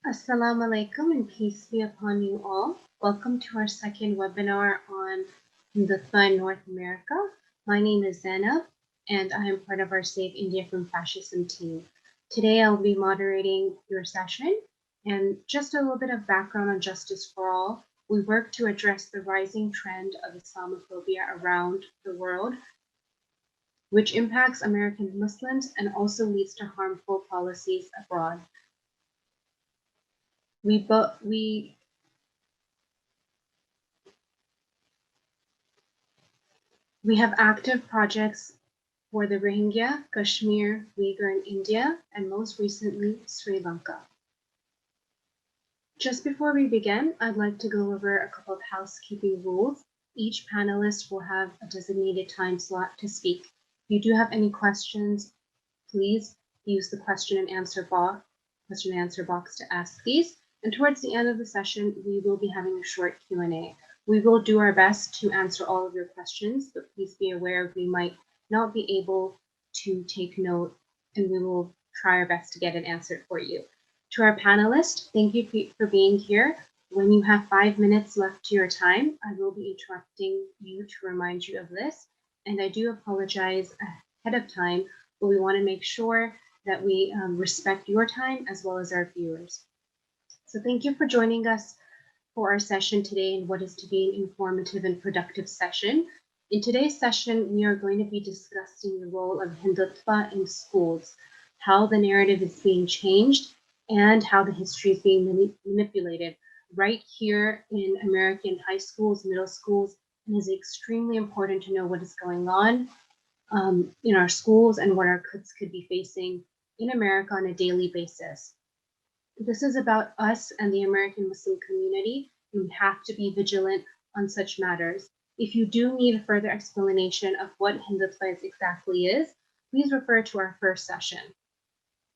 Assalamu alaikum and peace be upon you all. Welcome to our second webinar on Hindutva in North America. My name is Zainab and I am part of our Save India from Fascism team. Today I'll be moderating your session, and just a little bit of background on Justice for All. We work to address the rising trend of Islamophobia around the world, which impacts American Muslims and also leads to harmful policies abroad. We have active projects for the Rohingya, Kashmir, Uyghur in India, and most recently, Sri Lanka. Just before we begin, I'd like to go over a couple of housekeeping rules. Each panelist will have a designated time slot to speak. If you do have any questions, please use the question and answer box to ask these. And towards the end of the session, we will be having a short Q&A. We will do our best to answer all of your questions, but please be aware we might not be able to take note, and we will try our best to get it answered for you. To our panelists, thank you for being here. When you have 5 minutes left to your time, I will be interrupting you to remind you of this. And I do apologize ahead of time, but we want to make sure that we respect your time as well as our viewers. So thank you for joining us for our session today in what is to be an informative and productive session. In today's session, we are going to be discussing the role of Hindutva in schools, how the narrative is being changed, and how the history is being manipulated right here in American high schools, middle schools, and it's extremely important to know what is going on in our schools and what our kids could be facing in America on a daily basis. This is about us and the American Muslim community, and we have to be vigilant on such matters. If you do need a further explanation of what Hindutva exactly is, please refer to our first session.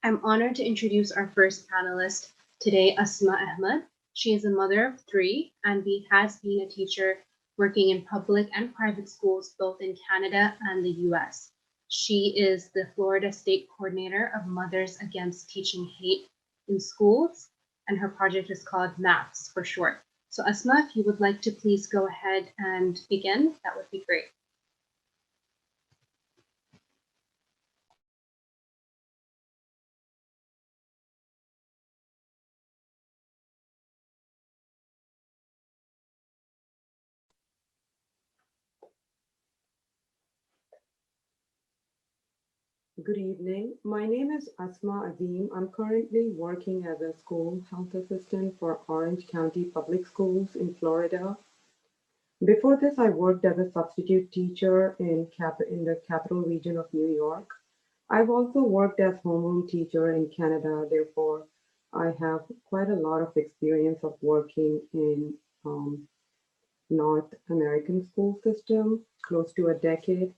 I'm honored to introduce our first panelist today, Asma Azeem. She is a mother of 3 and has been a teacher working in public and private schools both in Canada and the US. She is the Florida State Coordinator of Mothers Against Teaching Hate in Schools, and her project is called MAPS for short. So Asma, if you would like to please go ahead and begin, that would be great. Good evening. My name is Asma Azeem. I'm currently working as a school health assistant for Orange County Public Schools in Florida. Before this, I worked as a substitute teacher in the capital region of New York. I've also worked as homeroom teacher in Canada. Therefore, I have quite a lot of experience of working in North American school system, close to a decade.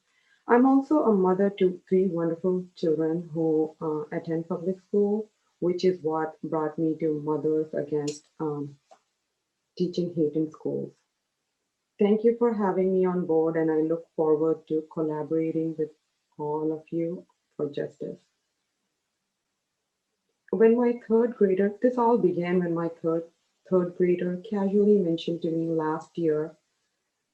I'm also a mother to 3 wonderful children who attend public school, which is what brought me to Mothers Against Teaching Hate in Schools. Thank you for having me on board, and I look forward to collaborating with all of you for justice. When my third grader, this all began when my third grader casually mentioned to me last year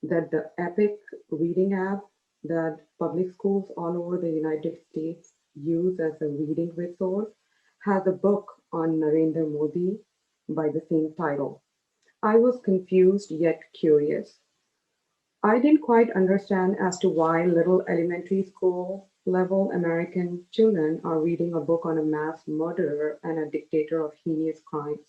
that the EPIC reading app that public schools all over the United States use as a reading resource has a book on Narendra Modi by the same title. I was confused yet curious. I didn't quite understand as to why little elementary school level American children are reading a book on a mass murderer and a dictator of heinous crimes.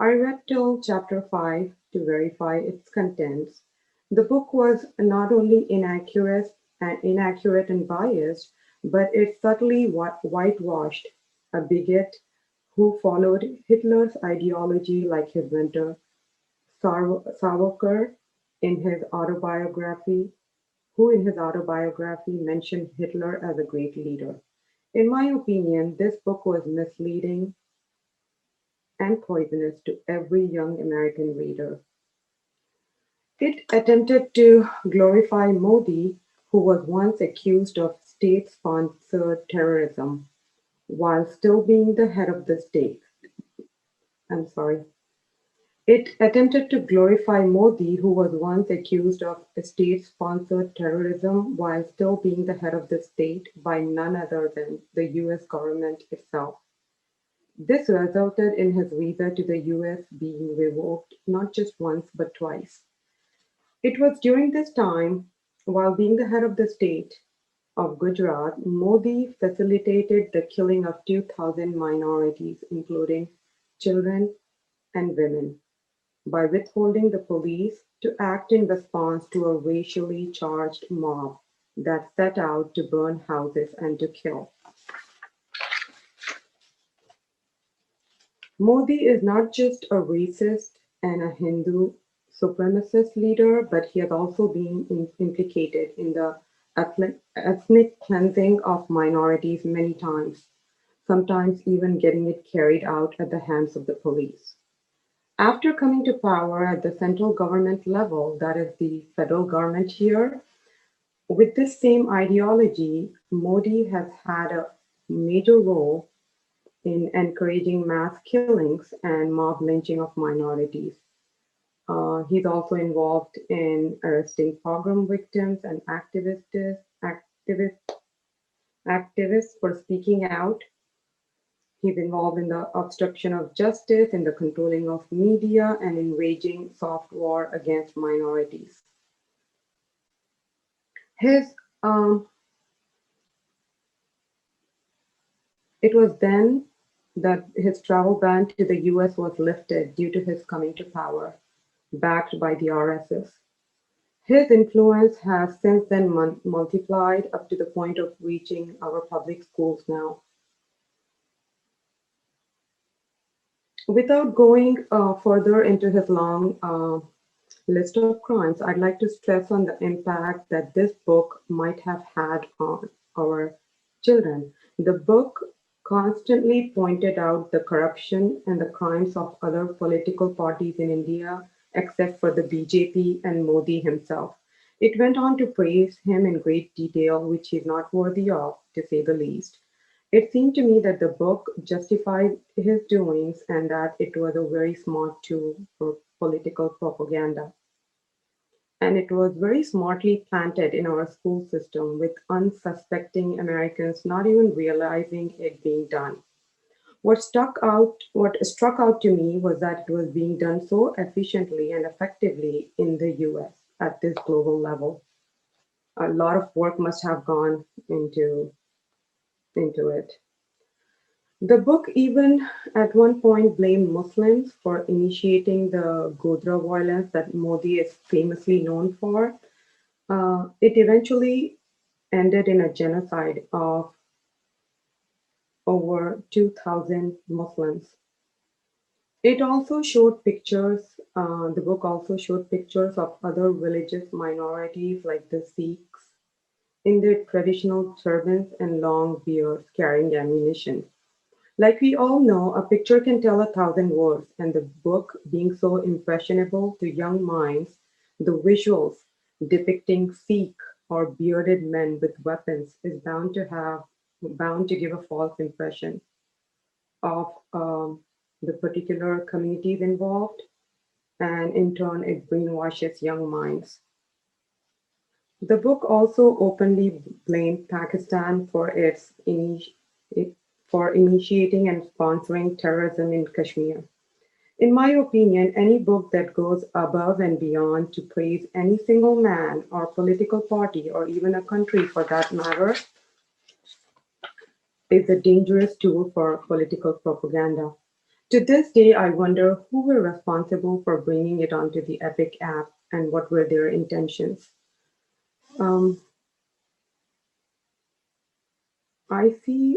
I read till chapter 5 to verify its contents. The book was not only inaccurate and biased, but it subtly whitewashed a bigot who followed Hitler's ideology like his mentor Savarkar in his autobiography, who in his autobiography mentioned Hitler as a great leader. In my opinion, this book was misleading and poisonous to every young American reader. It attempted to glorify Modi, who was once accused of state-sponsored terrorism, while still being the head of the state. I'm sorry. It attempted to glorify Modi, who was once accused of state-sponsored terrorism while still being the head of the state by none other than the US government itself. This resulted in his visa to the US being revoked not just once but twice. It was during this time, while being the head of the state of Gujarat, Modi facilitated the killing of 2,000 minorities, including children and women, by withholding the police to act in response to a racially charged mob that set out to burn houses and to kill. Modi is not just a racist and a Hindu supremacist leader, but he has also been implicated in the ethnic cleansing of minorities many times, sometimes even getting it carried out at the hands of the police. After coming to power at the central government level, that is the federal government here, with this same ideology, Modi has had a major role in encouraging mass killings and mob lynching of minorities. He's also involved in arresting pogrom victims and activists, activists for speaking out. He's involved in the obstruction of justice, in the controlling of media, and in waging soft war against minorities. His It was then that his travel ban to the US was lifted due to his coming to power, backed by the RSS. His influence has since then multiplied up to the point of reaching our public schools now. Without going further into his long list of crimes, I'd like to stress on the impact that this book might have had on our children. The book constantly pointed out the corruption and the crimes of other political parties in India, except for the BJP and Modi himself. It went on to praise him in great detail, which he's not worthy of, to say the least. It seemed to me that the book justified his doings and that it was a very smart tool for political propaganda. And it was very smartly planted in our school system with unsuspecting Americans not even realizing it being done. What struck out to me was that it was being done so efficiently and effectively in the US at this global level. A lot of work must have gone into it. The book even at one point blamed Muslims for initiating the Godra violence that Modi is famously known for. It eventually ended in a genocide of over 2,000 Muslims. The book also showed pictures of other religious minorities like the Sikhs in their traditional turbans and long beards carrying ammunition. Like we all know, a picture can tell 1,000 words, and the book, being so impressionable to young minds, the visuals depicting Sikh or bearded men with weapons is bound to give a false impression of the particular communities involved, and in turn, it brainwashes young minds. The book also openly blamed Pakistan for for initiating and sponsoring terrorism in Kashmir. In my opinion, any book that goes above and beyond to praise any single man or political party or even a country for that matter is a dangerous tool for political propaganda. To this day, I wonder who were responsible for bringing it onto the Epic app and what were their intentions. Um, I see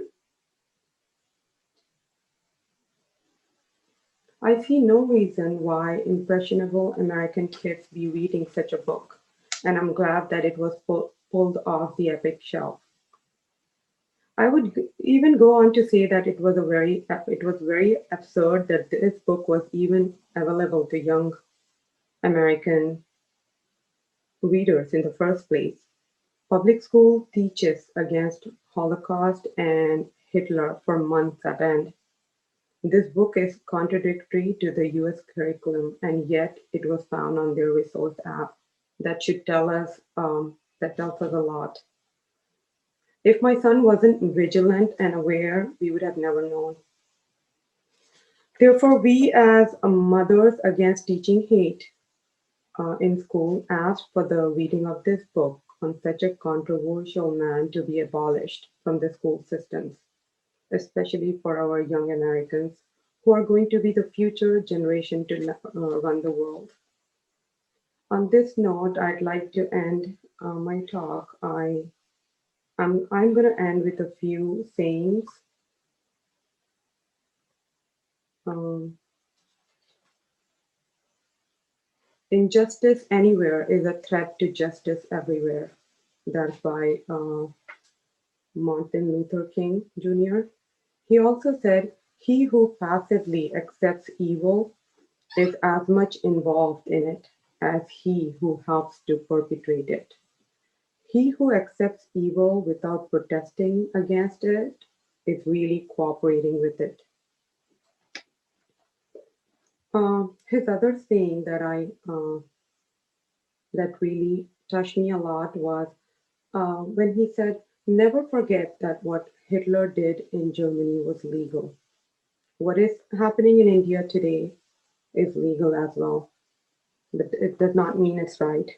I see no reason why impressionable American kids be reading such a book, and I'm glad that it was pulled off the Epic shelf. I would even go on to say that it was very absurd that this book was even available to young American readers in the first place. Public school teaches against Holocaust and Hitler for months at end. This book is contradictory to the US curriculum, and yet it was found on their resource app. That should tell us, that tells us a lot. If my son wasn't vigilant and aware, we would have never known. Therefore, we as mothers against teaching hate in school asked for the reading of this book on such a controversial man to be abolished from the school systems, especially for our young Americans who are going to be the future generation to run the world. On this note, I'd like to end my talk. I'm going to end with a few sayings. Um, Injustice anywhere is a threat to justice everywhere. That's by Martin Luther King Jr. He also said, "He who passively accepts evil is as much involved in it as he who helps to perpetrate it. He who accepts evil without protesting against it is really cooperating with it." His other saying that really touched me a lot was when he said, "Never forget that what Hitler did in Germany was legal. What is happening in India today is legal as well, but it does not mean it's right."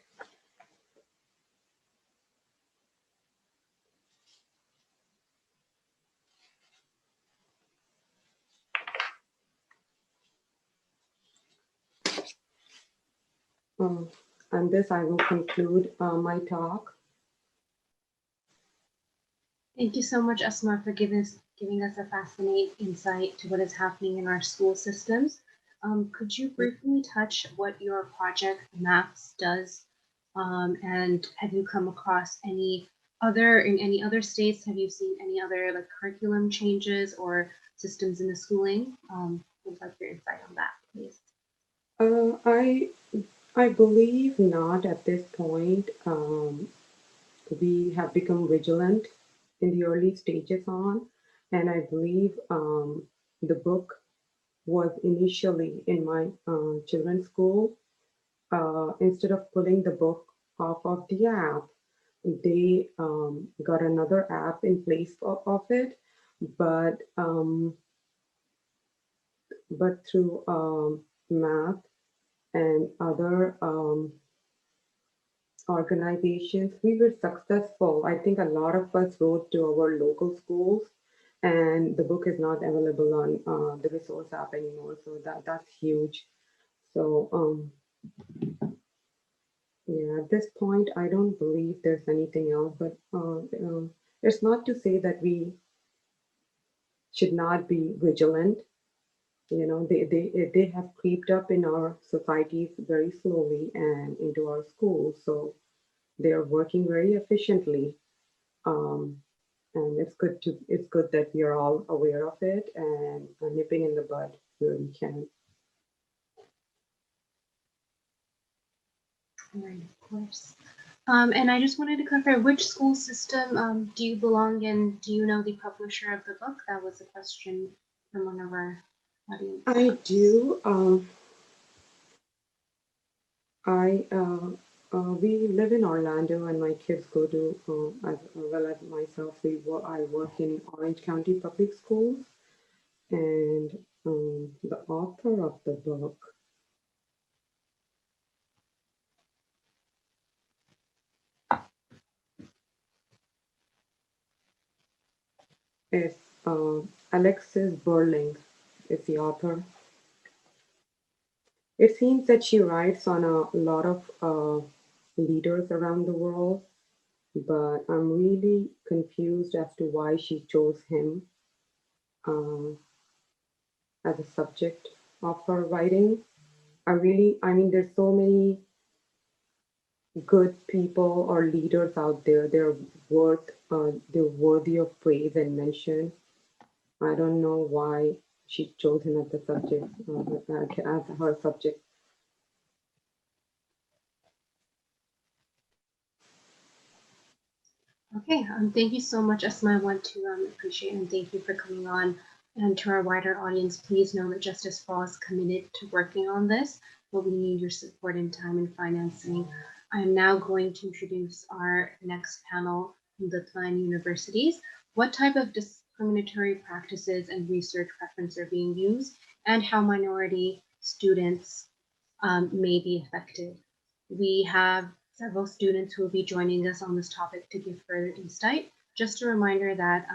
Um, and this, I will conclude my talk. Thank you so much, Asma, for giving us a fascinating insight to what is happening in our school systems. Could you briefly touch what your project MAPS does? And have you come across any in any other states? Have you seen any other like curriculum changes or systems in the schooling? Would like your insight on that, please. Uh, I I believe not at this point. We have become vigilant in the early stages on, and I believe the book was initially in my children's school. Instead of pulling the book off of the app, they got another app in place of it, but through math and other organizations, we were successful. I think a lot of us wrote to our local schools, and the book is not available on the resource app anymore. So that's huge. So yeah, at this point, I don't believe there's anything else. But it's not to say that we should not be vigilant. You know, they have creeped up in our societies very slowly and into our schools. So they are working very efficiently. Um, and it's good that we are all aware of it and nipping in the bud where we can. Right, of course. And I just wanted to clarify, which school system do you belong in? Do you know the publisher of the book? That was a question from one of our audience. I do. We live in Orlando, and my kids go to, as well as myself, I work in Orange County Public Schools, and the author of the book is Alexis Burling, is the author. It seems that she writes on a lot of leaders around the world, but I'm really confused as to why she chose him uh, as a subject of her writing. I mean, there's so many good people or leaders out there. They're worthy of praise and mention. I don't know why she chose him as the subject, as her subject. Okay, thank you so much, Asma. I want to appreciate and thank you for coming on And to our wider audience, please know that Justice Fall is committed to working on this, but we need your support in time and financing. I am now going to introduce our next panel, Hindutva and universities. What type of discriminatory practices and research preferences are being used, and how minority students may be affected? We have several students who will be joining us on this topic to give further insight. Just a reminder that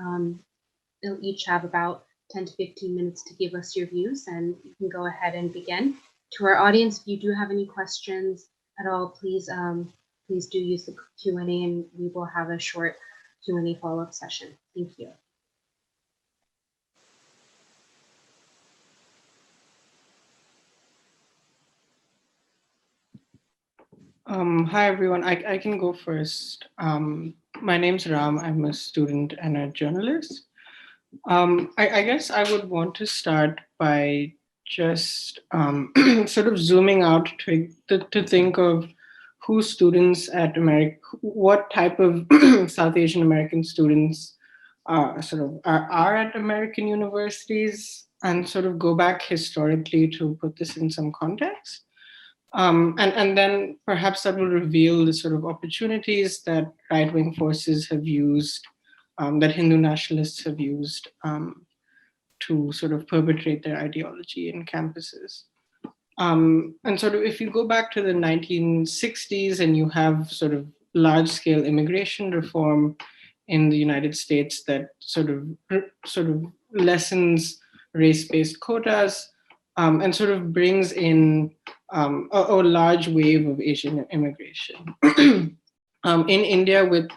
they'll each have about 10 to 15 minutes to give us your views, and you can go ahead and begin. To our audience, if you do have any questions at all, please do use the Q&A, and we will have a short Q&A follow-up session. Thank you. Hi, everyone. I can go first. My name's Ram. I'm a student and a journalist. I guess I would want to start by just sort of zooming out to think of who students at what type of South Asian American students are at American universities, and sort of go back historically to put this in some context. And then perhaps that will reveal the sort of opportunities that right-wing forces have used, that Hindu nationalists have used to sort of perpetrate their ideology in campuses. And sort of if you go back to the 1960s and you have sort of large-scale immigration reform in the United States that sort of lessens race-based quotas and sort of brings in a large wave of Asian immigration. In India, with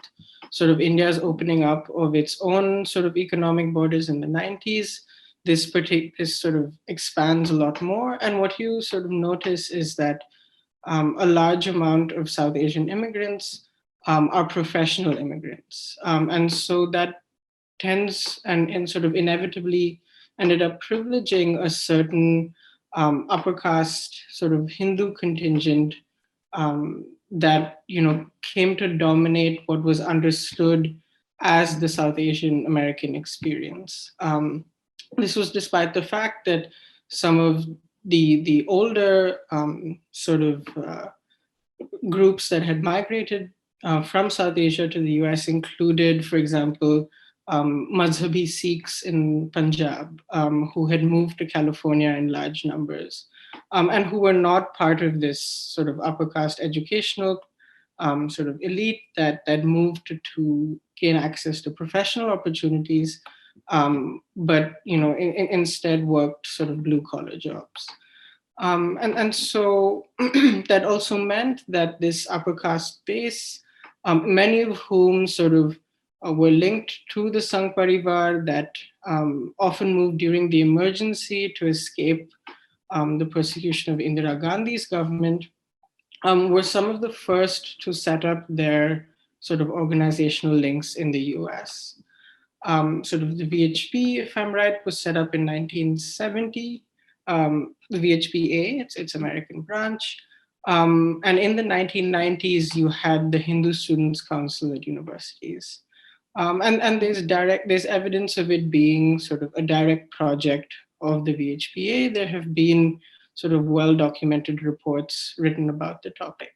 sort of India's opening up of its own sort of economic borders in the 90s, this sort of expands a lot more. And what you sort of notice is that a large amount of South Asian immigrants are professional immigrants. And so that tends and sort of inevitably ended up privileging a certain upper caste sort of Hindu contingent that came to dominate what was understood as the South Asian American experience. This was despite the fact that some of the older sort of groups that had migrated from South Asia to the US included, for example, Mazhabi Sikhs in Punjab, who had moved to California in large numbers, and who were not part of this sort of upper caste educational sort of elite that moved to gain access to professional opportunities, but instead worked sort of blue collar jobs. And so that also meant that this upper caste base, many of whom sort of were linked to the Sangh Parivar that often moved during the emergency to escape the persecution of Indira Gandhi's government, were some of the first to set up their sort of organizational links in the US. Sort of the VHP, if I'm right, was set up in 1970. The VHPA, its American branch. And in the 1990s, you had the Hindu Students' Council at universities. And there's evidence of it being sort of a direct project of the VHPA. There have been sort of well-documented reports written about the topic.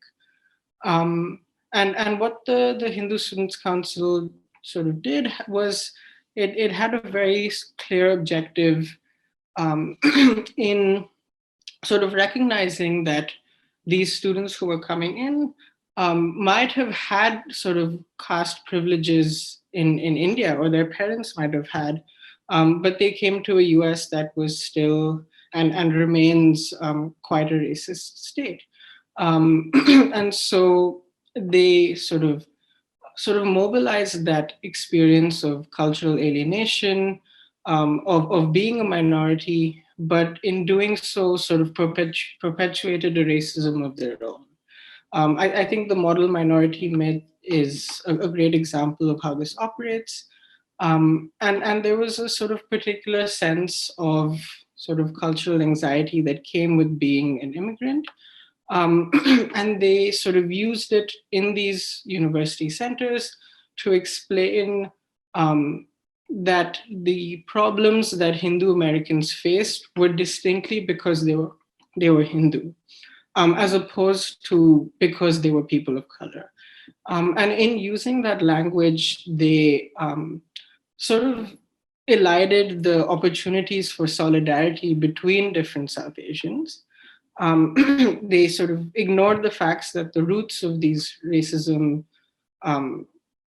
And what the Hindu Students' Council sort of did was it had a very clear objective in sort of recognizing that these students who were coming in might have had sort of caste privileges in India, or their parents might have had, but they came to a US that was still and remains quite a racist state. And so they sort of mobilized that experience of cultural alienation, of being a minority, but in doing so sort of perpetuated a racism of their own. I think the model minority myth is a great example of how this operates. And there was a sort of particular sense of sort of cultural anxiety that came with being an immigrant. And they sort of used it in these university centers to explain that the problems that Hindu Americans faced were distinctly because they were Hindu, as opposed to because they were people of color. And in using that language, they sort of elided the opportunities for solidarity between different South Asians. They sort of ignored the facts that the roots of these racism, um,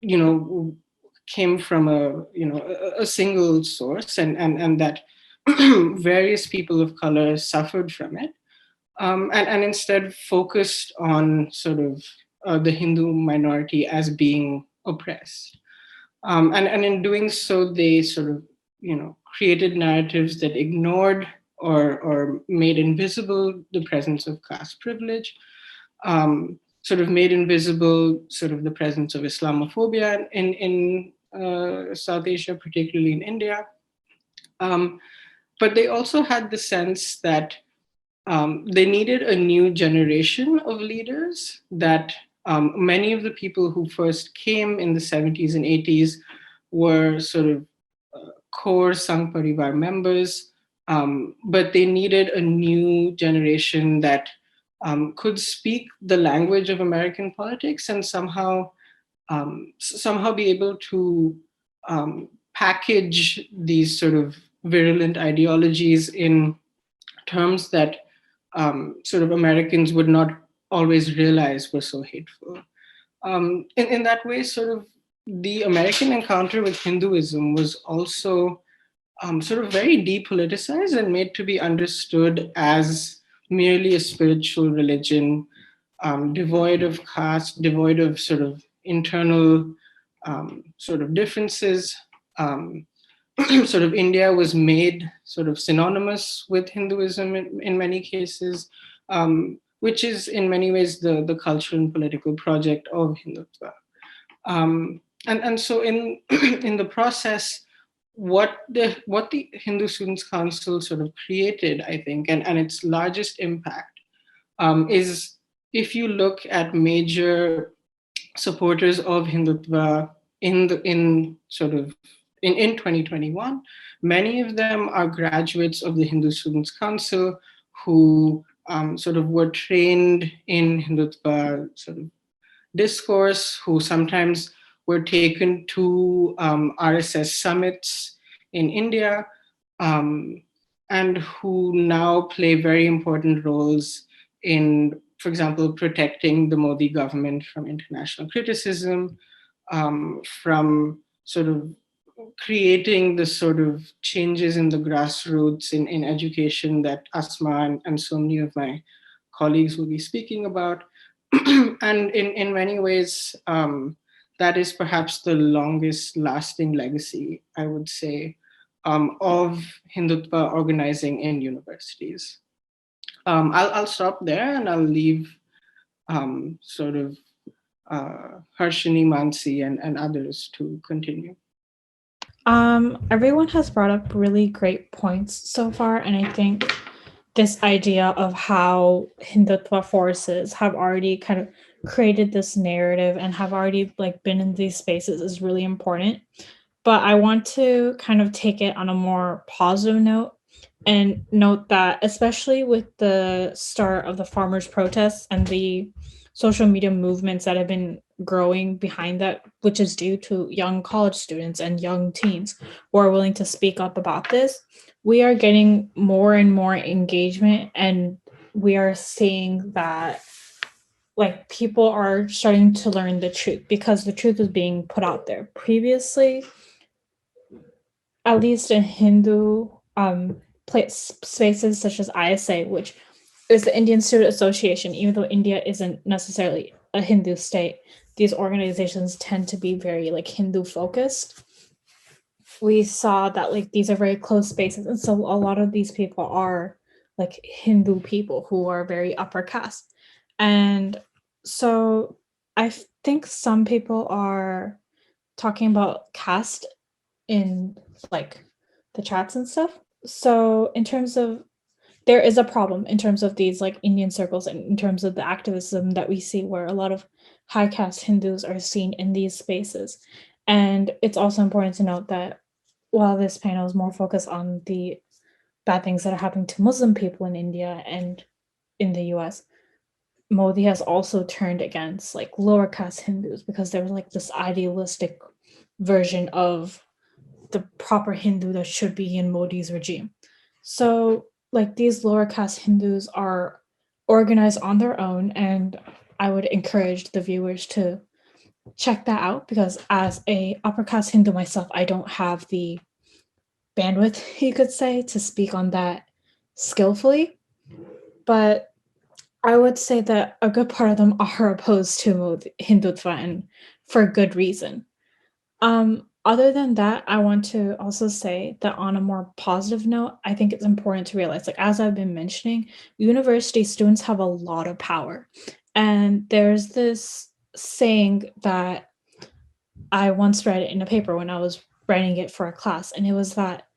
you know, came from a single source, and that various people of color suffered from it, and instead focused on sort of the Hindu minority as being oppressed. And in doing so, they sort of, created narratives that ignored or made invisible the presence of caste privilege, sort of made invisible sort of the presence of Islamophobia in South Asia, particularly in India. But they also had the sense that they needed a new generation of leaders, that many of the people who first came in the 70s and 80s were sort of core Sangh Parivar members, but they needed a new generation that could speak the language of American politics and somehow be able to package these sort of virulent ideologies in terms that sort of Americans would not always realize were so hateful. In that way, sort of the American encounter with Hinduism was also sort of very depoliticized and made to be understood as merely a spiritual religion, devoid of caste, devoid of sort of internal sort of differences. Sort of India was made sort of synonymous with Hinduism in many cases, which is in many ways the cultural and political project of Hindutva. And so in in the process, what the Hindu Students' Council sort of created, I think, and its largest impact is, if you look at major supporters of Hindutva in 2021, many of them are graduates of the Hindu Students' Council who sort of were trained in Hindutva sort of discourse, who sometimes were taken to RSS summits in India, and who now play very important roles in, for example, protecting the Modi government from international criticism, from sort of creating the sort of changes in the grassroots in education that Asma and so many of my colleagues will be speaking about. And in many ways, that is perhaps the longest lasting legacy, I would say, of Hindutva organizing in universities. I'll stop there and I'll leave sort of Harshini, Mansi, and others to continue. Everyone has brought up really great points so far, and I think this idea of how Hindutva forces have already kind of created this narrative and have already been in these spaces is really important. But I want to kind of take it on a more positive note and note that, especially with the start of the farmers' protests and the social media movements that have been growing behind that, which is due to young college students and young teens who are willing to speak up about this, we are getting more and more engagement, and we are seeing that people are starting to learn the truth because the truth is being put out there. Previously, at least in Hindu spaces such as ISA, which is the Indian Student Association, even though India isn't necessarily a Hindu state, these organizations tend to be very Hindu focused. We saw that these are very close spaces, and so a lot of these people are Hindu people who are very upper caste. And so I think some people are talking about caste in the chats and stuff. So in terms of, there is a problem in terms of these Indian circles and in terms of the activism that we see where a lot of high caste Hindus are seen in these spaces. And it's also important to note that while this panel is more focused on the bad things that are happening to Muslim people in India and in the US, Modi has also turned against like lower caste Hindus because there was like this idealistic version of the proper Hindu that should be in Modi's regime. So like these lower caste Hindus are organized on their own, and I would encourage the viewers to check that out because as a upper caste Hindu myself, I don't have the bandwidth, you could say, to speak on that skillfully. But I would say that a good part of them are opposed to Hindutva, and for good reason. Other than that, I want to also say that on a more positive note, I think it's important to realize, like as I've been mentioning, university students have a lot of power. And there's this saying that I once read in a paper when I was writing it for a class, and it was that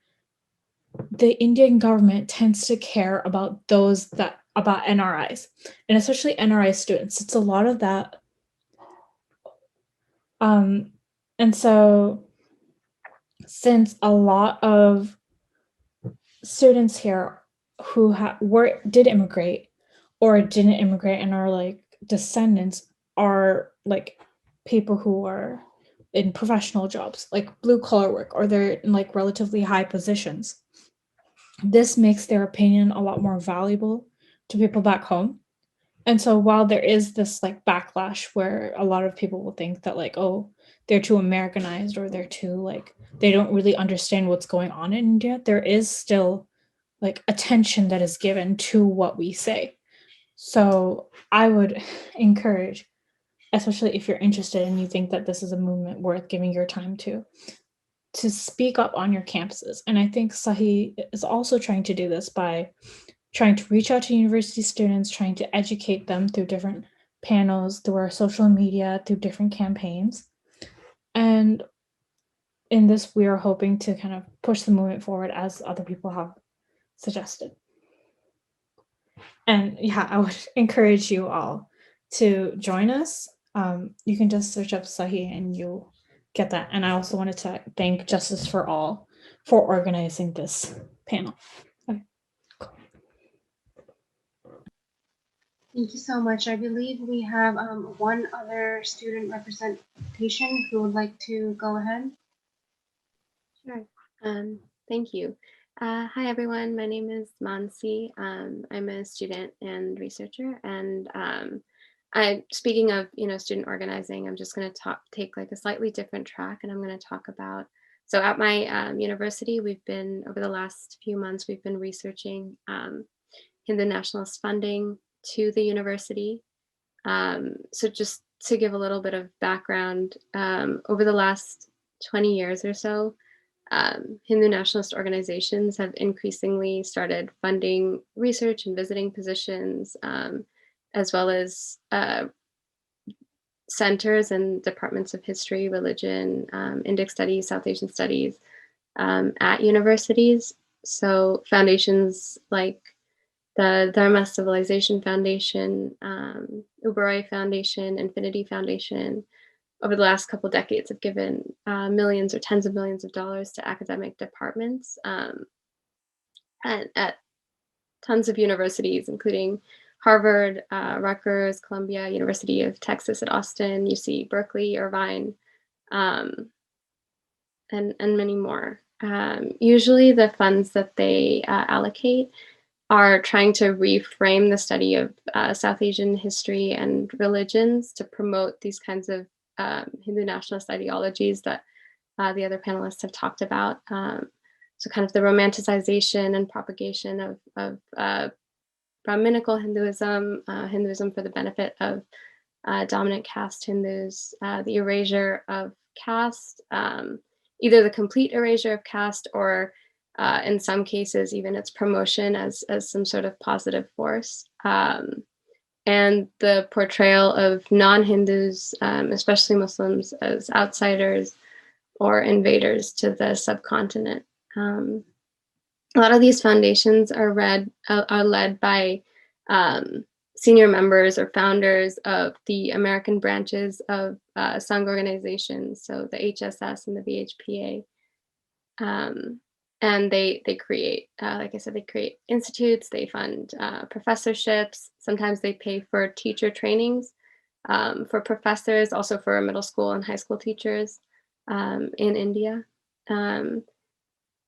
the Indian government tends to care about those that about NRIs, and especially NRI students. It's a lot of that. And so since a lot of students here who did immigrate or didn't immigrate and are like descendants are like people who are in professional jobs, like blue collar work, or they're in like relatively high positions. This makes their opinion a lot more valuable to people back home. And so while there is this like backlash where a lot of people will think that like, oh, they're too Americanized or they're too like, they don't really understand what's going on in India, there is still like attention that is given to what we say. So I would encourage, especially if you're interested and you think that this is a movement worth giving your time to speak up on your campuses. And I think Sahi is also trying to do this by trying to reach out to university students, trying to educate them through different panels, through our social media, through different campaigns. And in this, we are hoping to kind of push the movement forward as other people have suggested. And yeah, I would encourage you all to join us. You can just search up Sahi and you'll get that. And I also wanted to thank Justice for All for organizing this panel. Okay, cool. Thank you so much. I believe we have one other student representation who would like to go ahead. Sure. Thank you. Hi, everyone. My name is Mansi. I'm a student and researcher. And speaking of, student organizing, I'm just going to take like a slightly different track, and I'm going to talk about. So at my university, over the last few months, we've been researching Hindu nationalist funding to the university. So just to give a little bit of background, over the last 20 years or so, Hindu nationalist organizations have increasingly started funding research and visiting positions, as well as centers and departments of history, religion, Indic studies, South Asian studies at universities. So foundations like the Dharma Civilization Foundation, Uberoy Foundation, Infinity Foundation, over the last couple decades have given millions or tens of millions of dollars to academic departments at tons of universities, including Harvard, Rutgers, Columbia, University of Texas at Austin, UC Berkeley, Irvine, and many more. Usually the funds that they allocate are trying to reframe the study of South Asian history and religions to promote these kinds of Hindu nationalist ideologies that the other panelists have talked about. So kind of the romanticization and propagation of Brahminical Hinduism, Hinduism for the benefit of dominant caste Hindus, the erasure of caste, either the complete erasure of caste or in some cases, even its promotion as some sort of positive force. And the portrayal of non-Hindus, especially Muslims, as outsiders or invaders to the subcontinent. A lot of these foundations are led by senior members or founders of the American branches of Sangha organizations, so the HSS and the VHPA. And they create, like I said, they create institutes, they fund professorships. Sometimes they pay for teacher trainings for professors, also for middle school and high school teachers in India. And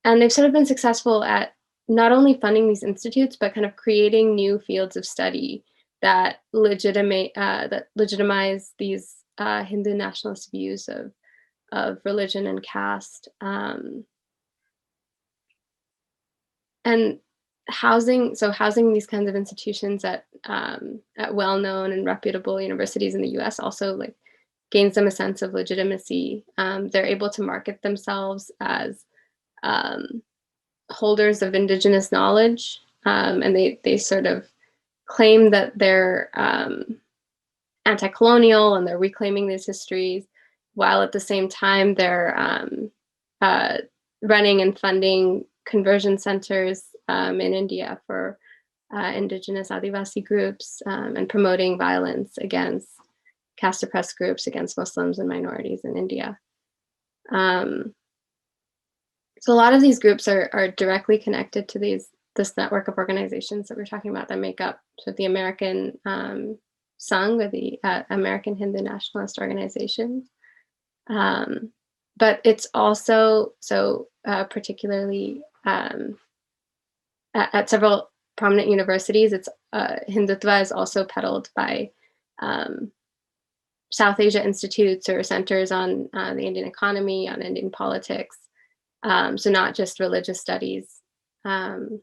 they've sort of been successful at not only funding these institutes, but kind of creating new fields of study that legitimize these Hindu nationalist views of religion and caste. And housing these kinds of institutions at well-known and reputable universities in the US also like gains them a sense of legitimacy. They're able to market themselves as holders of indigenous knowledge, and they sort of claim that they're anti-colonial and they're reclaiming these histories, while at the same time they're running and funding conversion centers in India for indigenous Adivasi groups and promoting violence against caste oppressed groups, against Muslims and minorities in India. So a lot of these groups are directly connected to this network of organizations that we're talking about that make up sort of the American Sangh, or the American Hindu Nationalist Organization. But it's also particularly at several prominent universities. It's Hindutva is also peddled by South Asia institutes or centers on the Indian economy, on Indian politics. So not just religious studies. And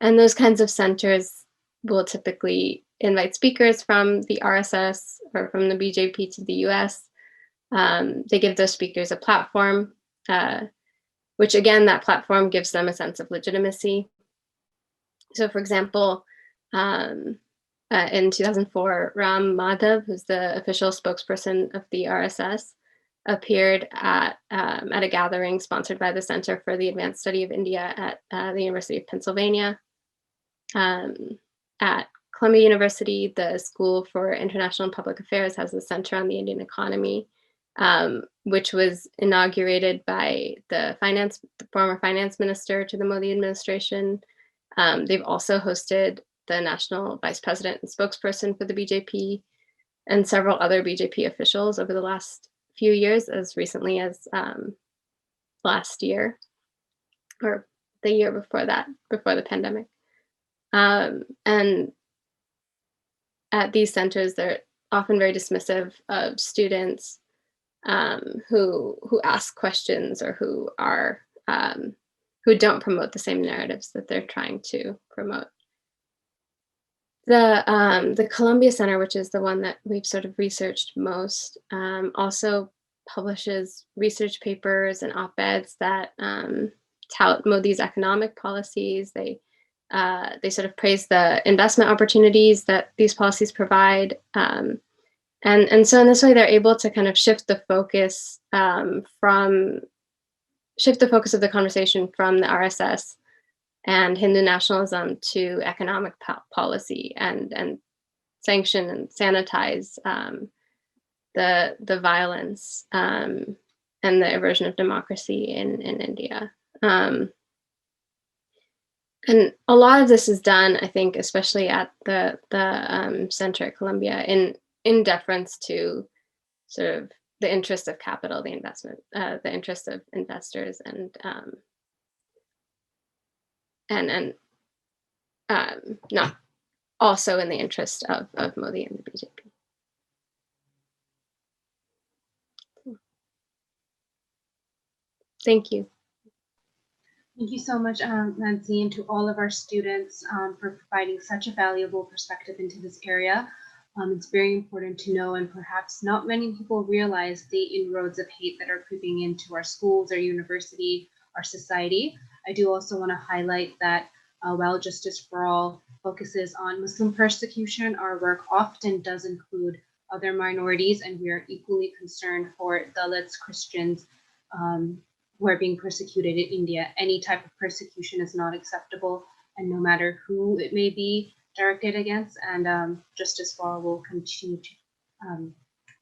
those kinds of centers will typically invite speakers from the RSS or from the BJP to the US. They give those speakers a platform, which again, that platform gives them a sense of legitimacy. So for example, in 2004, Ram Madhav, who's the official spokesperson of the RSS, appeared at a gathering sponsored by the Center for the Advanced Study of India at the University of Pennsylvania. At Columbia University, the School for International and Public Affairs has the Center on the Indian Economy, which was inaugurated by the former finance minister to the Modi administration. They've also hosted the national vice president and spokesperson for the BJP and several other BJP officials over the last few years, as recently as last year or the year before that, before the pandemic. And at these centers, they're often very dismissive of students who ask questions or who don't promote the same narratives that they're trying to promote. The Columbia Center, which is the one that we've sort of researched most, also publishes research papers and op-eds that tout Modi's economic policies. They sort of praise the investment opportunities that these policies provide. And so in this way, they're able to kind of shift the focus of the conversation from the RSS and Hindu nationalism to economic policy and sanction and sanitize the violence and the erosion of democracy in India. And a lot of this is done, I think, especially at the center at Columbia, in deference to sort of the interest of capital, the investment, the interest of investors, and not also in the interest of Modi and the BJP. Thank you. Thank you so much, Nancy, and to all of our students for providing such a valuable perspective into this area. It's very important to know, and perhaps not many people realize the inroads of hate that are creeping into our schools, our university, our society. I do also want to highlight that while Justice for All focuses on Muslim persecution, our work often does include other minorities, and we are equally concerned for Dalits, Christians, who are being persecuted in India. Any type of persecution is not acceptable, and no matter who it may be directed against, and Justice for All will continue to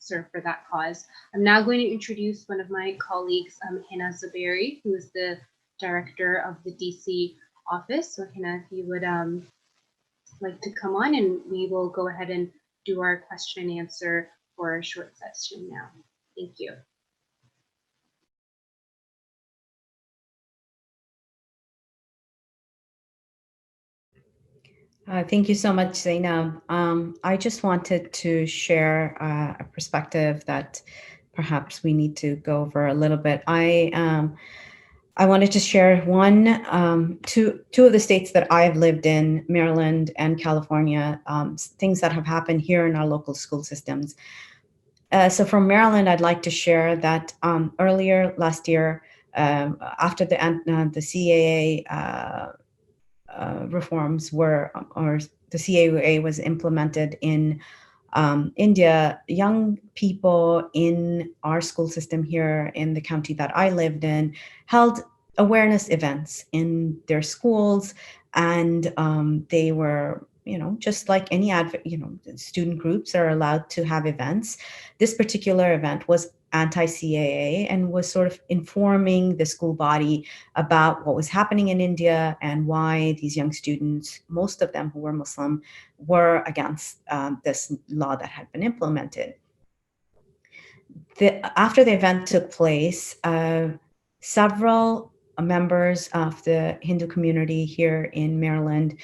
serve for that cause. I'm now going to introduce one of my colleagues, Hina Zaberi, who is the director of the DC office. So Hina, if you would like to come on, and we will go ahead and do our question and answer for a short session now. Thank you. Thank you so much, Zainab. I just wanted to share a perspective that perhaps we need to go over a little bit. I wanted to share two of the states that I've lived in, Maryland and California, things that have happened here in our local school systems. So from Maryland, I'd like to share that earlier last year, after the CAA reforms or the CAA was implemented in India, young people in our school system here in the county that I lived in held awareness events in their schools, and they were, just like any student groups are allowed to have events. This particular event was anti-CAA and was sort of informing the school body about what was happening in India and why these young students, most of them who were Muslim, were against this law that had been implemented. After the event took place, several members of the Hindu community here in Maryland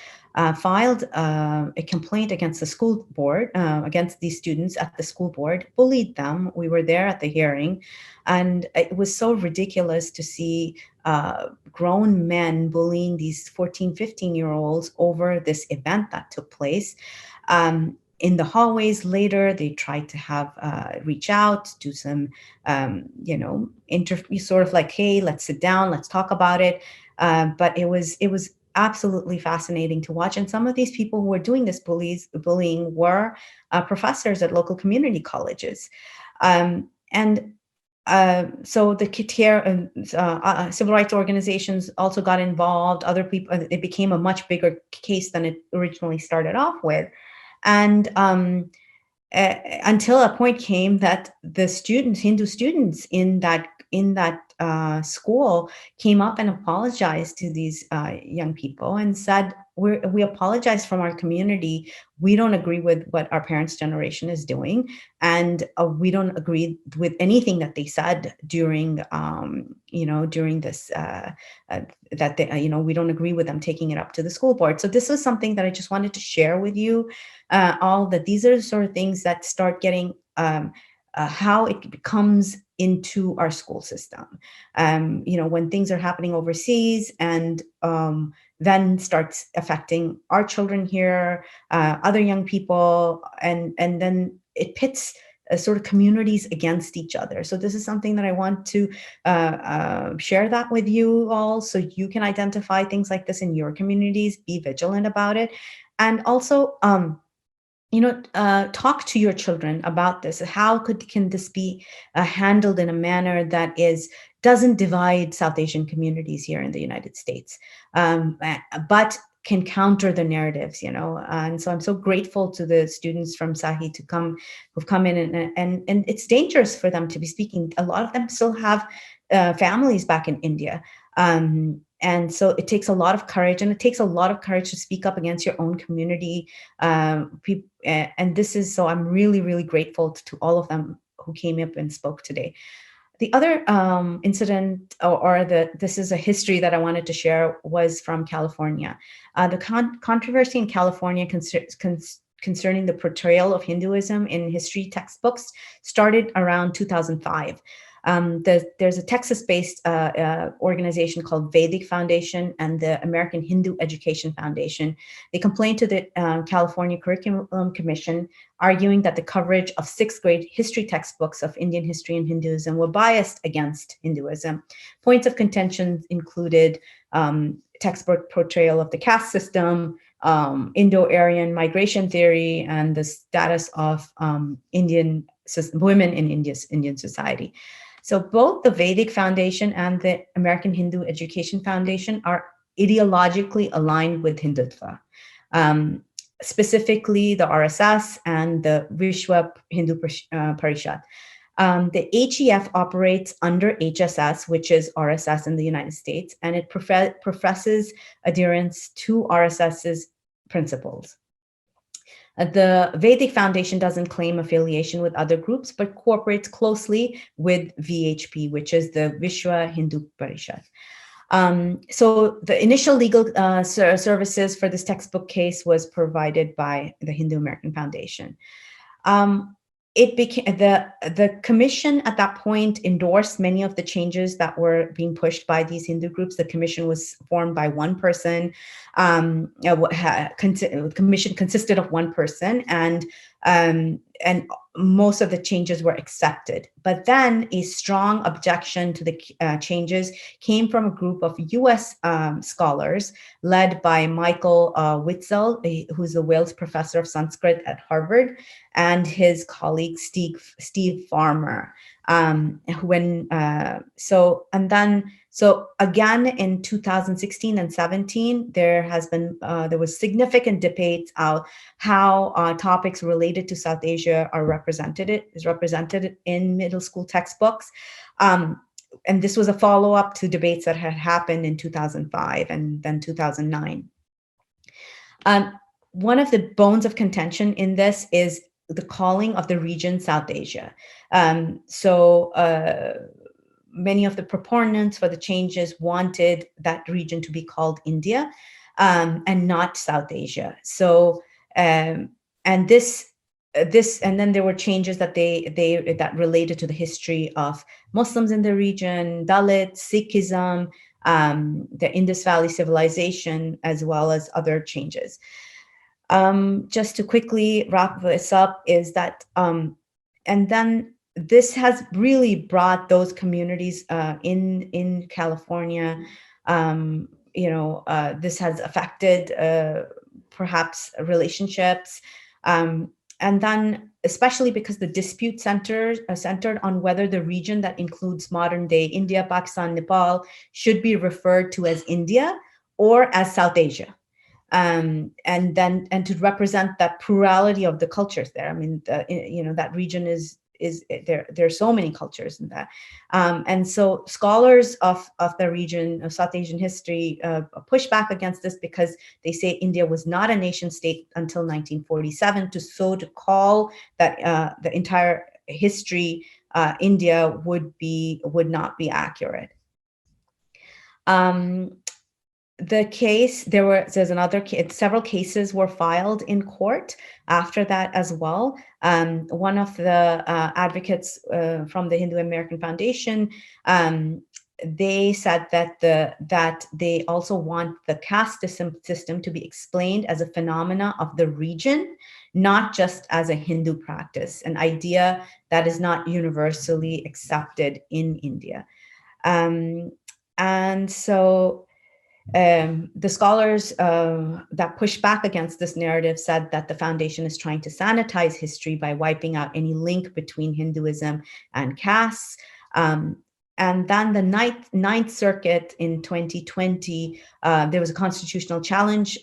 filed a complaint against the school board, against these students at the school board, bullied them. We were there at the hearing, and it was so ridiculous to see grown men bullying these 14, 15-year-olds over this event that took place. In the hallways later, they tried to have reach out, do some, interview, sort of like, hey, let's sit down, let's talk about it. But it was absolutely fascinating to watch. And some of these people who were doing this bullying were professors at local community colleges. So the CATIR and civil rights organizations also got involved. Other people, it became a much bigger case than it originally started off with. And until a point came that the students, Hindu students in that school, came up and apologized to these young people and said, we apologize from our community. We don't agree with what our parents' generation is doing, and we don't agree with anything that they said during this that they, we don't agree with them taking it up to the school board. So this is something that I just wanted to share with you all, that these are the sort of things that start getting how it comes into our school system. When things are happening overseas and then starts affecting our children here, other young people, and then it pits sort of communities against each other. So this is something that I want to share that with you all, so you can identify things like this in your communities, be vigilant about it, and also talk to your children about this. How can this be handled in a manner that doesn't divide South Asian communities here in the United States, but can counter the narratives, and so I'm so grateful to the students from SAHI who've come in, and it's dangerous for them to be speaking. A lot of them still have families back in India. And so it takes a lot of courage, and it takes a lot of courage to speak up against your own community. And this is, so I'm really, really grateful to all of them who came up and spoke today. The other incident, this is a history that I wanted to share, was from California. The controversy in California concerning the portrayal of Hinduism in history textbooks started around 2005. There's a Texas-based organization called Vedic Foundation and the American Hindu Education Foundation. They complained to the California Curriculum Commission, arguing that the coverage of sixth grade history textbooks of Indian history and Hinduism were biased against Hinduism. Points of contention included textbook portrayal of the caste system, Indo-Aryan migration theory, and the status of Indian women in Indian society. So both the Vedic Foundation and the American Hindu Education Foundation are ideologically aligned with Hindutva. specifically the RSS and the Vishwa Hindu Parishad. The HEF operates under HSS, which is RSS in the United States, and it professes adherence to RSS's principles. The Vedic Foundation doesn't claim affiliation with other groups, but cooperates closely with VHP, which is the Vishwa Hindu Parishad. So the initial legal services for this textbook case was provided by the Hindu American Foundation. It became the commission at that point endorsed many of the changes that were being pushed by these Hindu groups. The commission was formed by one person. The commission consisted of one person, and most of the changes were accepted. But then a strong objection to the changes came from a group of U.S. Scholars led by Michael Witzel, who's a Wales professor of Sanskrit at Harvard, and his colleague Steve Farmer. So again in 2016 and 17, there was significant debates out how topics related to South Asia are represented in middle school textbooks. And this was a follow-up to debates that had happened in 2005 and then 2009. One of the bones of contention in this is the calling of the region South Asia. Many of the proponents for the changes wanted that region to be called India and not South Asia. So, and then there were changes that that related to the history of Muslims in the region, Dalits, Sikhism, the Indus Valley civilization, as well as other changes. Just to quickly wrap this up is that, and then this has really brought those communities in California. This has affected perhaps relationships, and then especially because the dispute centered on whether the region that includes modern day India, Pakistan, Nepal should be referred to as India or as South Asia. And to represent that plurality of the cultures there. I mean, that region is there are so many cultures in that. And so scholars of the region of South Asian history push back against this because they say India was not a nation state until 1947. To call that the entire history India would not be accurate. The case, several cases were filed in court after that as well. One of the advocates from the Hindu American Foundation, they said that they also want the caste system to be explained as a phenomena of the region, not just as a Hindu practice, an idea that is not universally accepted in India. And so the scholars that push back against this narrative said that the foundation is trying to sanitize history by wiping out any link between Hinduism and castes. And then the Ninth Circuit in 2020, there was a constitutional challenge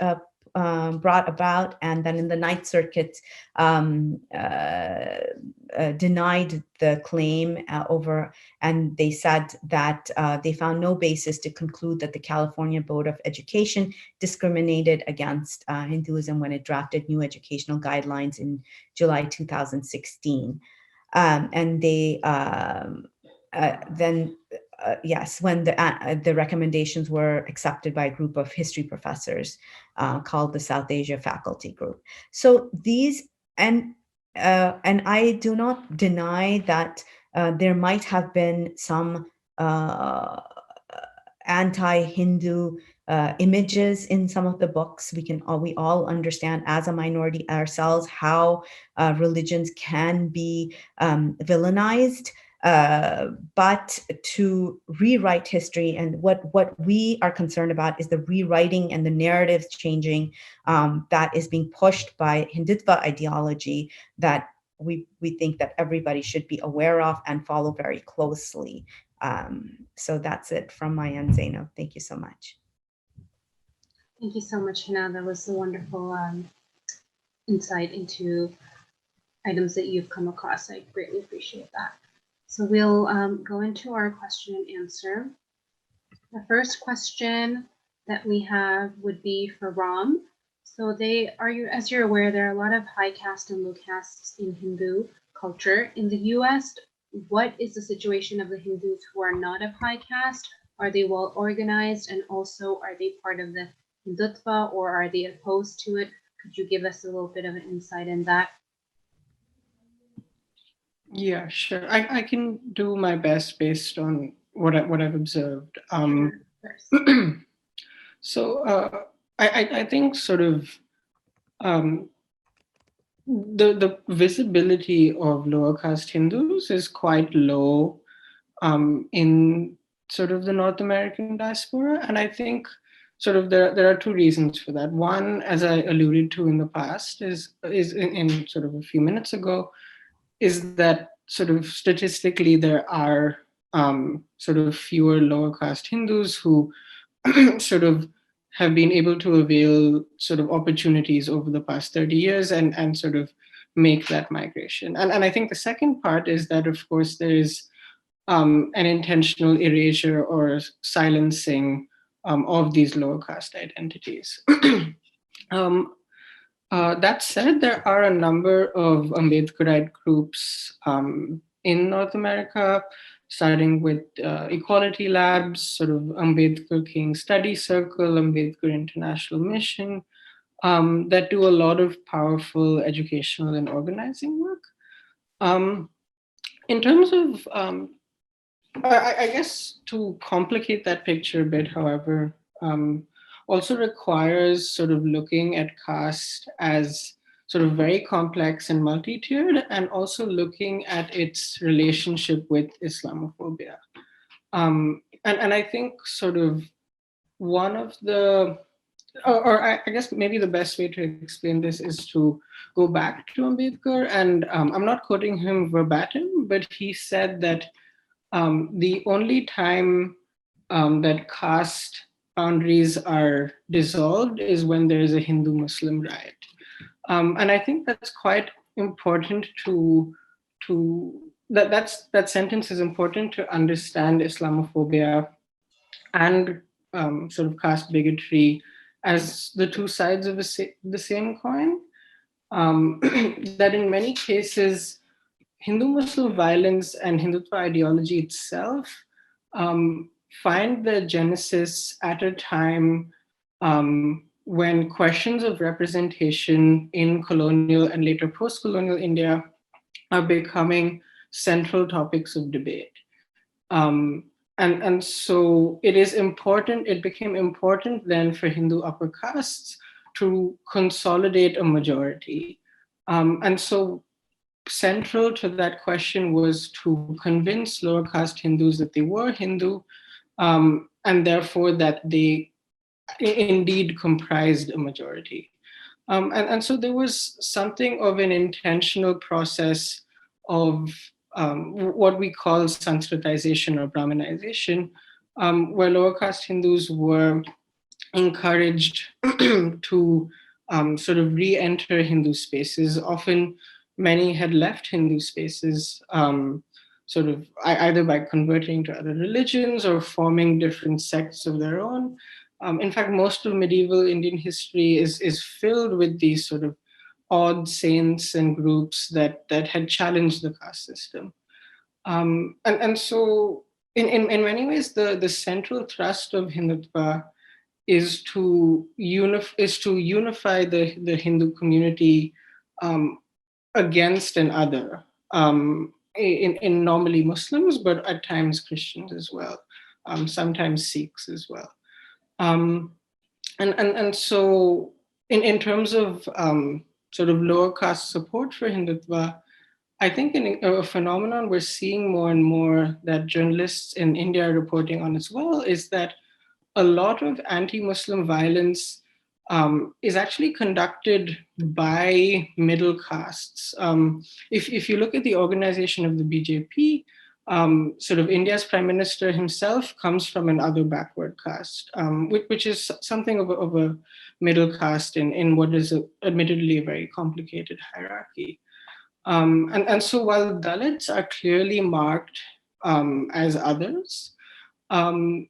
brought about, and then in the Ninth Circuit denied the claim and they said that they found no basis to conclude that the California Board of Education discriminated against Hinduism when it drafted new educational guidelines in July 2016. And they when the recommendations were accepted by a group of history professors called the South Asia Faculty Group. So these, and I do not deny that there might have been some anti-Hindu images in some of the books. We all understand as a minority ourselves how religions can be villainized. But to rewrite history, and what we are concerned about is the rewriting and the narratives changing that is being pushed by Hindutva ideology that we think that everybody should be aware of and follow very closely. So that's it from my end, Zainab. Thank you so much. Thank you so much, Hina. That was a wonderful insight into items that you've come across. I greatly appreciate that. So we'll go into our question and answer. The first question that we have would be for Ram. So as you're aware, there are a lot of high caste and low castes in Hindu culture. In the US, what is the situation of the Hindus who are not of high caste? Are they well organized? And also, are they part of the Hindutva or are they opposed to it? Could you give us a little bit of an insight in that? Yeah, sure. I can do my best based on what I've observed. So I think sort of the visibility of lower caste Hindus is quite low in sort of the North American diaspora, and I think sort of there are two reasons for that. One, as I alluded to in the past, is in sort of a few minutes ago, is that sort of statistically there are sort of fewer lower caste Hindus who sort of have been able to avail sort of opportunities over the past 30 years and sort of make that migration. And I think the second part is that, of course, there is an intentional erasure or silencing of these lower caste identities. That said, there are a number of Ambedkarite groups in North America, starting with Equality Labs, sort of Ambedkar King Study Circle, Ambedkar International Mission, that do a lot of powerful educational and organizing work. In terms of, I guess to complicate that picture a bit, however, also requires sort of looking at caste as sort of very complex and multi-tiered, and also looking at its relationship with Islamophobia. And I think sort of one of the, or I guess maybe the best way to explain this is to go back to Ambedkar, and I'm not quoting him verbatim, but he said that the only time that caste boundaries are dissolved is when there is a Hindu-Muslim riot. And I think that's quite important that sentence is important to understand Islamophobia and sort of caste bigotry as the two sides of the same coin. That in many cases, Hindu-Muslim violence and Hindutva ideology itself find their genesis at a time when questions of representation in colonial and later post-colonial India are becoming central topics of debate. And so it became important then for Hindu upper castes to consolidate a majority. And so central to that question was to convince lower caste Hindus that they were Hindu, and therefore that they indeed comprised a majority. And so there was something of an intentional process of what we call Sanskritization or Brahminization, where lower caste Hindus were encouraged to sort of re-enter Hindu spaces. Often many had left Hindu spaces sort of either by converting to other religions or forming different sects of their own. In fact, most of medieval Indian history is filled with these sort of odd saints and groups that had challenged the caste system. And so in many ways, the central thrust of Hindutva is to unify the Hindu community against an other, in normally Muslims, but at times Christians as well, sometimes Sikhs as well. And so in terms of sort of lower caste support for Hindutva, I think a phenomenon we're seeing more and more that journalists in India are reporting on as well is that a lot of anti-Muslim violence is actually conducted by middle castes. If you look at the organization of the BJP, sort of India's prime minister himself comes from an other backward caste, which is something of a middle caste in what is admittedly a very complicated hierarchy. And so while Dalits are clearly marked as others, um,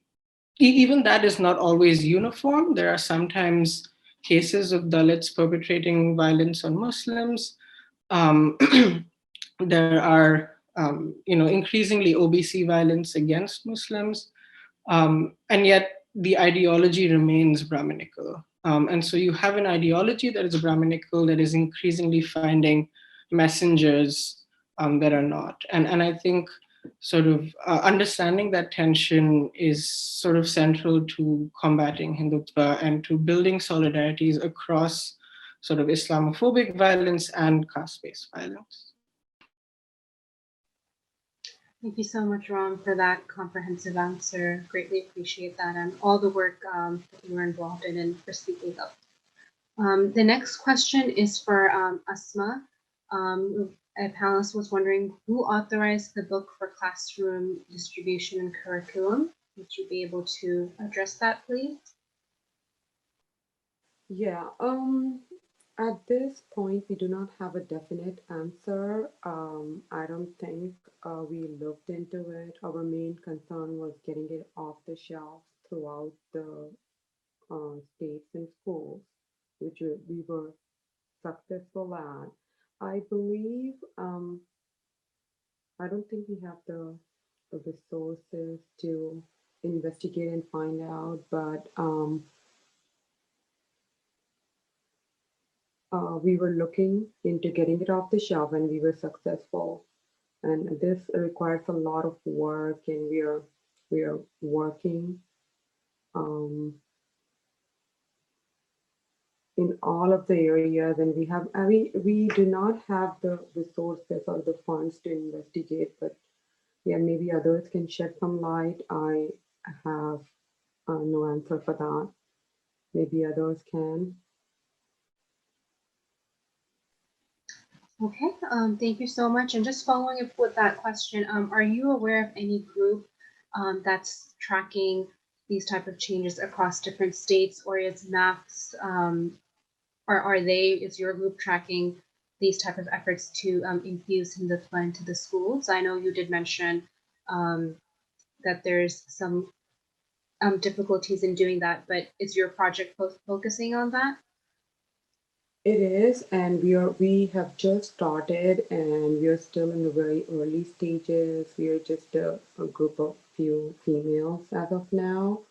even that is not always uniform. There are sometimes cases of Dalits perpetrating violence on Muslims. Um, there are, increasingly OBC violence against Muslims, and yet the ideology remains Brahminical. And so you have an ideology that is Brahminical that is increasingly finding messengers that are not. And I think sort of understanding that tension is sort of central to combating Hindutva and to building solidarities across sort of Islamophobic violence and caste-based violence. Thank you so much, Ram, for that comprehensive answer. Greatly appreciate that and all the work that you were involved in and for speaking up. The next question is for Asma. A panelist was wondering who authorized the book for classroom distribution and curriculum. Would you be able to address that, please? Yeah, at this point, we do not have a definite answer. I don't think we looked into it. Our main concern was getting it off the shelves throughout the states and schools, which we were successful at. I believe, I don't think we have the resources to investigate and find out, but we were looking into getting it off the shelf and we were successful. And this requires a lot of work, and we are working in all of the areas, and we do not have the resources or the funds to investigate, but yeah, maybe others can shed some light. I have no answer for that. Maybe others can. Okay, thank you so much. And just following up with that question, are you aware of any group that's tracking these type of changes across different states, or is MAPS, is your group tracking these type of efforts to infuse Hindutva into the schools? I know you did mention that there's some difficulties in doing that, but is your project focusing on that? It is, and we have just started, and we are still in the very early stages. We are just a group of few females as of now,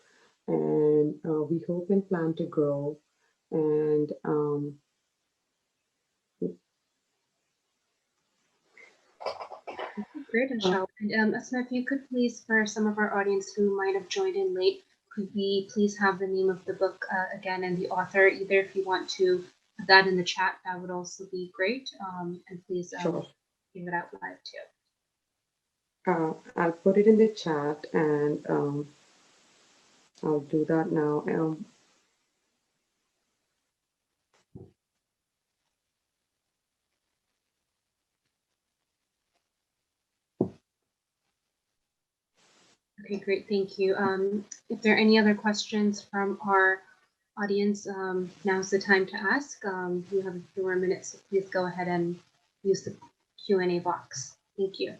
and we hope and plan to grow. And Great, inshallah. And Asma, if you could please, for some of our audience who might have joined in late, could we please have the name of the book again and the author? Either if you want to put that in the chat, that would also be great. And please sure, give it out live too. I'll put it in the chat, and I'll do that now. Okay, great, thank you. If there are any other questions from our audience, now's the time to ask. You have a few more minutes, so please go ahead and use the Q&A box. Thank you.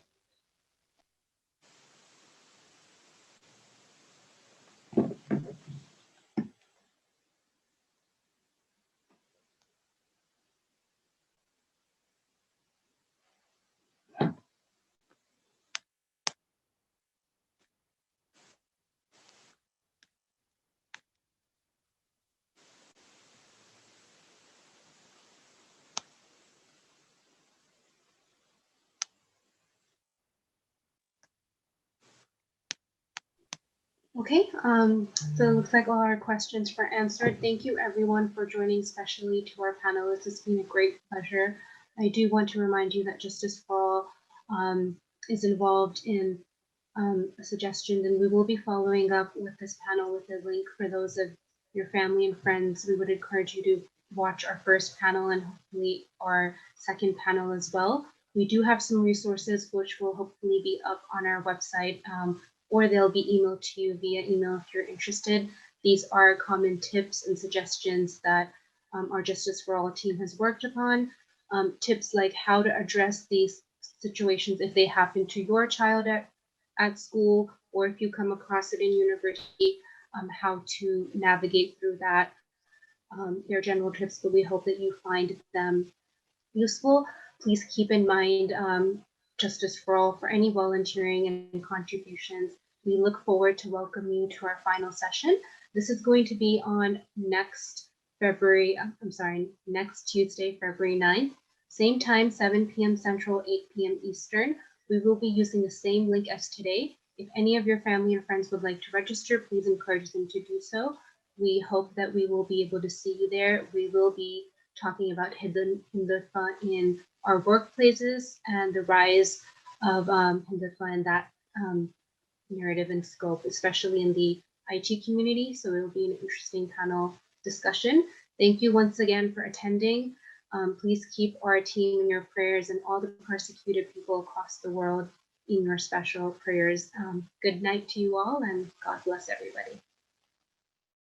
Okay, so it looks like all our questions were answered. Thank you everyone for joining, especially to our panelists. It's been a great pleasure. I do want to remind you that Justice for All is involved in a suggestion, and we will be following up with this panel with a link for those of your family and friends. We would encourage you to watch our first panel and hopefully our second panel as well. We do have some resources which will hopefully be up on our website, or they'll be emailed to you via email if you're interested. These are common tips and suggestions that our Justice for All team has worked upon. Tips like how to address these situations if they happen to your child at school, or if you come across it in university, how to navigate through that. They're general tips, but we hope that you find them useful. Please keep in mind Justice for All for any volunteering and contributions. We look forward to welcoming you to our final session. This is going to be on next Tuesday, February 9th. Same time, 7 p.m. Central, 8 p.m. Eastern. We will be using the same link as today. If any of your family or friends would like to register, please encourage them to do so. We hope that we will be able to see you there. We will be talking about Hindutva in our workplaces and the rise of Hindutva and that narrative and scope, especially in the IT community. So it will be an interesting panel discussion. Thank you once again for attending. Please keep our team in your prayers and all the persecuted people across the world in your special prayers. Good night to you all, and God bless everybody.